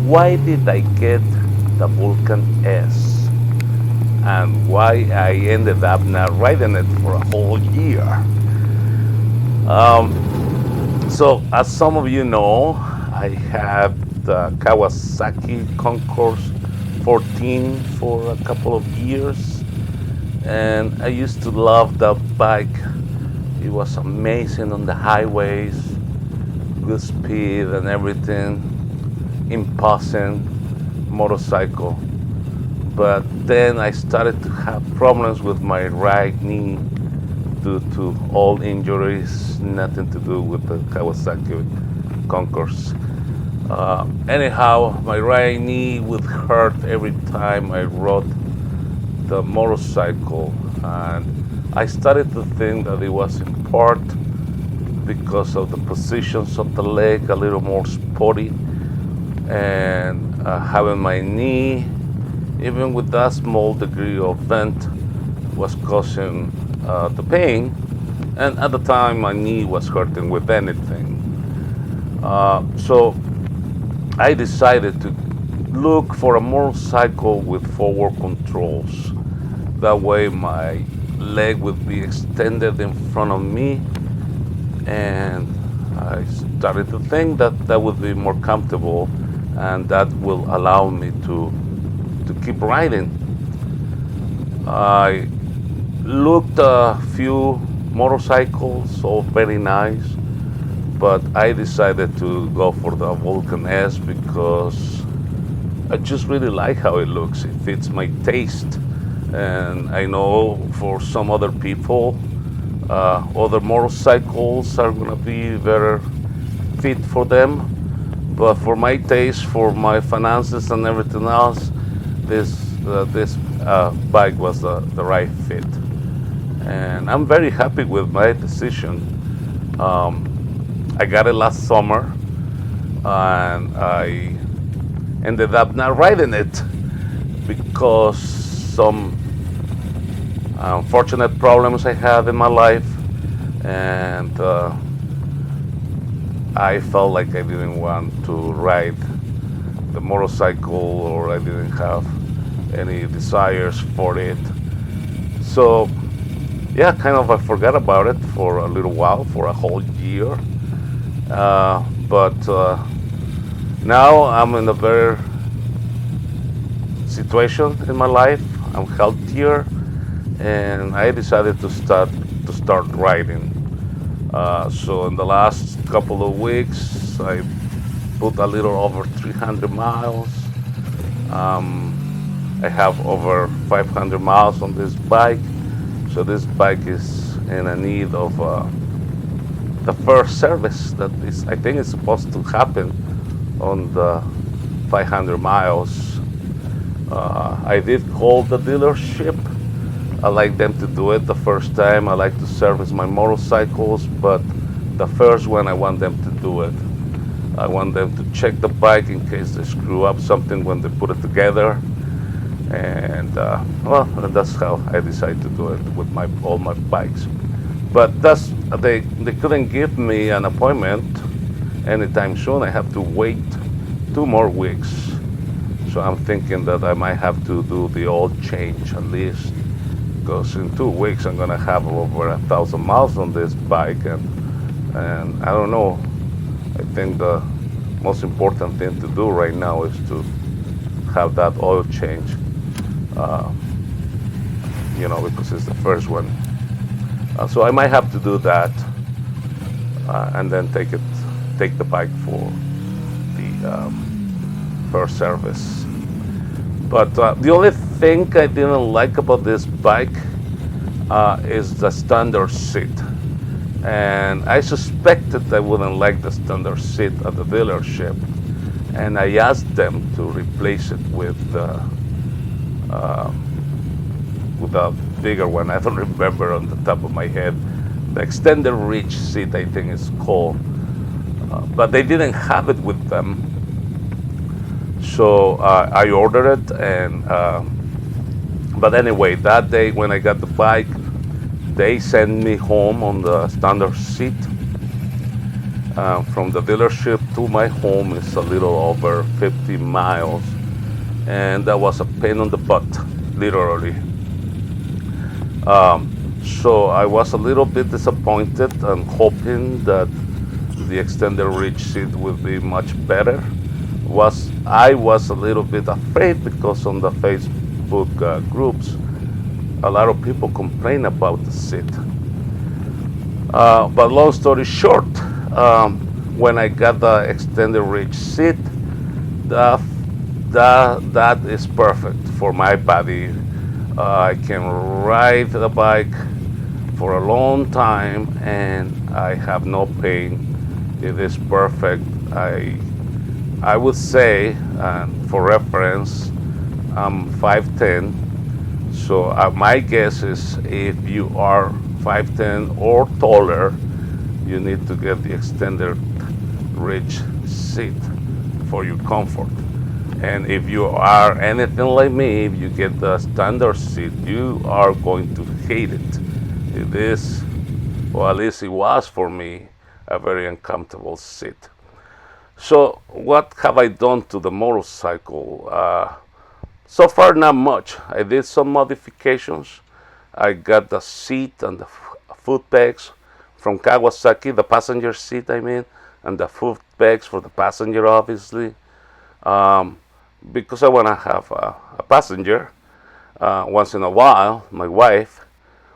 why did I get the Vulcan S and why I ended up not riding it for a whole year. Um, so, as some of you know, I had the Kawasaki Concours 14 for a couple of years, and I used to love that bike. It was amazing on the highways, good speed and everything, imposing motorcycle. But then I started to have problems with my right knee due to all injuries, nothing to do with the Kawasaki Concours. Anyhow, my right knee would hurt every time I rode the motorcycle, and I started to think that it was in part because of the positions of the leg, a little more spotty, and having my knee, even with that small degree of bend, was causing the pain. And at the time, my knee was hurting with anything. So I decided to look for a motorcycle with forward controls. That way, my leg would be extended in front of me, and I started to think that that would be more comfortable, and that will allow me to keep riding. I looked a few motorcycles, all very nice, but I decided to go for the Vulcan S because I just really like how it looks. It fits my taste, and I know for some other people, other motorcycles are gonna be better fit for them. But for my taste, for my finances and everything else, this bike was the right fit, and I'm very happy with my decision. Um, I got it last summer, and I ended up not riding it because some unfortunate problems I had in my life, and I felt like I didn't want to ride the motorcycle, or I didn't have any desires for it. So, yeah, kind of I forgot about it for a little while, for a whole year. But now I'm in a better situation in my life. I'm healthier, and I decided to start riding. So in the last couple of weeks, I put a little over 300 miles. Um, I have over 500 miles on this bike. So this bike is in a need of the first service that is, I think, is supposed to happen on the 500 miles. I did call the dealership. I like them to do it the first time. I like to service my motorcycles, but the first one I want them to do it. I want them to check the bike in case they screw up something when they put it together. And well, that's how I decide to do it with all my bikes. But they couldn't give me an appointment anytime soon. I have to wait 2 more weeks. So I'm thinking that I might have to do the oil change at least, because in 2 weeks I'm gonna have over 1,000 miles on this bike, and I don't know. I think the most important thing to do right now is to have that oil change. Uh, because it's the first one. So I might have to do that, and then take the bike for the first service. But the only thing I didn't like about this bike is the standard seat. And I suspected I wouldn't like the standard seat at the dealership. And I asked them to replace it uh, with a bigger one. I don't remember on the top of my head. The extended reach seat, I think it's called. But they didn't have it with them. So I ordered it, and but anyway, that day when I got the bike, they sent me home on the standard seat, From the dealership to my home is a little over 50 miles, and that was a pain on the butt, literally. So I was a little bit disappointed and hoping that the extended reach seat would be much better. I was a little bit afraid because on the Facebook groups, a lot of people complain about the seat. But long story short, um, when I got the extended reach seat, the, that is perfect for my body. I can ride the bike for a long time and I have no pain. It is perfect. I would say, for reference, I'm 5'10", so my guess is if you are 5'10" or taller, you need to get the extended reach seat for your comfort. And if you are anything like me, if you get the standard seat, you are going to hate it. It is, or at least it was for me, a very uncomfortable seat. So what have I done to the motorcycle? So far, not much. I did some modifications. I got the seat and the foot pegs from Kawasaki, the passenger seat, I mean, and the foot pegs for the passenger, obviously, um, because I want to have a passenger once in a while, my wife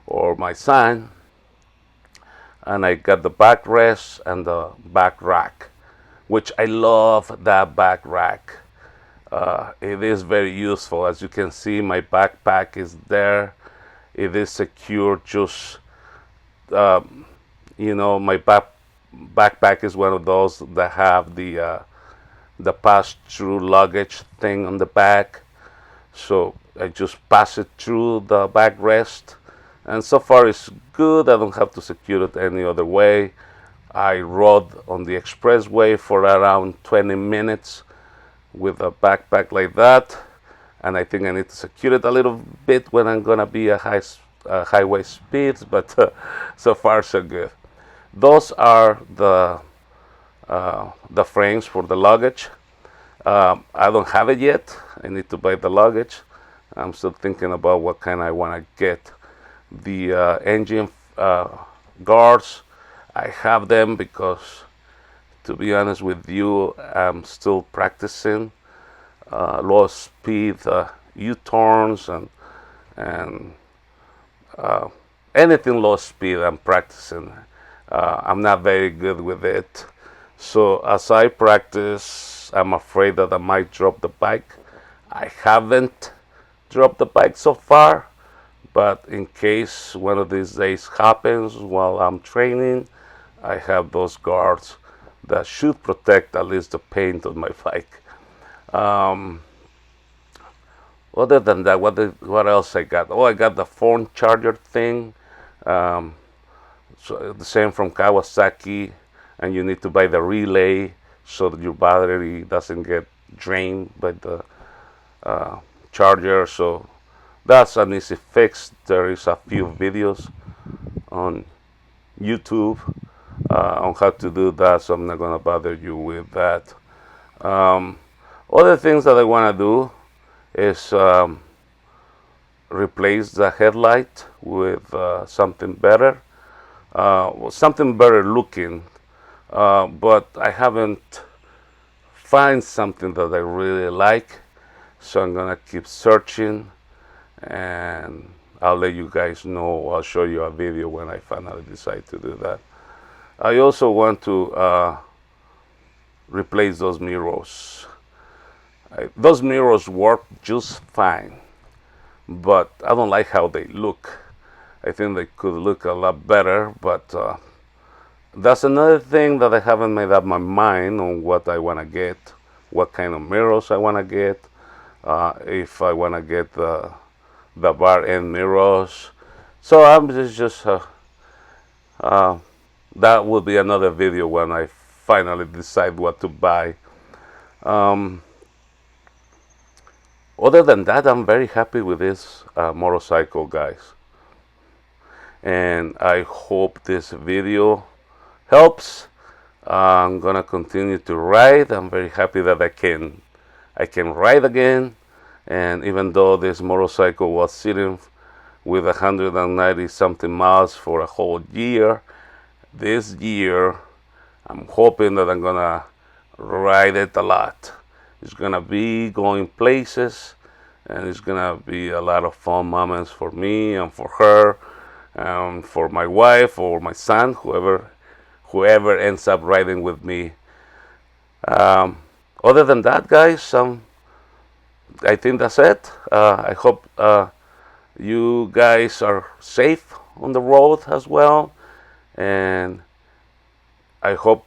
or my son. And I got the backrest and the back rack, which I love that back rack. It is very useful. As you can see, my backpack is there. It is secure. Just my backpack is one of those that have the pass-through luggage thing on the back. So I just pass it through the backrest, and so far it's good. I don't have to secure it any other way. I rode on the expressway for around 20 minutes with a backpack like that, and I think I need to secure it a little bit when I'm gonna be at highway speeds, but so far so good. Those are the frames for the luggage. I don't have it yet. I need to buy the luggage. I'm still thinking about what kind I want to get. The engine guards, I have them because, to be honest with you, I'm still practicing low speed U-turns and anything low speed. I'm practicing. I'm not very good with it. So as I practice, I'm afraid that I might drop the bike. I haven't dropped the bike so far, but in case one of these days happens while I'm training, I have those guards that should protect at least the paint on my bike. Um, Other than that, what else I got? Oh, I got the phone charger thing. Um, so the same from Kawasaki, and you need to buy the relay so that your battery doesn't get drained by the charger. So that's an easy fix. There is a few videos on YouTube on how to do that, so I'm not gonna bother you with that. Um, Other things that I want to do is replace the headlight with something better, something better looking. But I haven't find something that I really like, so I'm gonna keep searching, and I'll let you guys know. I'll show you a video when I finally decide to do that. I also want to replace those mirrors. Those mirrors work just fine, but I don't like how they look. I think they could look a lot better, but that's another thing that I haven't made up my mind on what I want to get, what kind of mirrors I want to get, if I want to get the bar end mirrors. So I'm just that will be another video when I finally decide what to buy. Um, Other than that, I'm very happy with this motorcycle, guys. And I hope this video helps. I'm gonna continue to ride. I'm very happy that I can ride again. And even though this motorcycle was sitting with 190 something miles for a whole year, this year I'm hoping that I'm gonna ride it a lot. It's gonna be going places, and it's gonna be a lot of fun moments for me and for her, for my wife or my son, whoever ends up riding with me. Um, Other than that, guys, I think that's it. I hope you guys are safe on the road as well, and I hope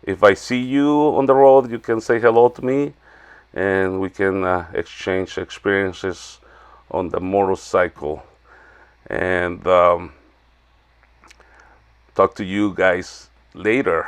if I see you on the road, you can say hello to me, and we can exchange experiences on the motorcycle. And talk to you guys later.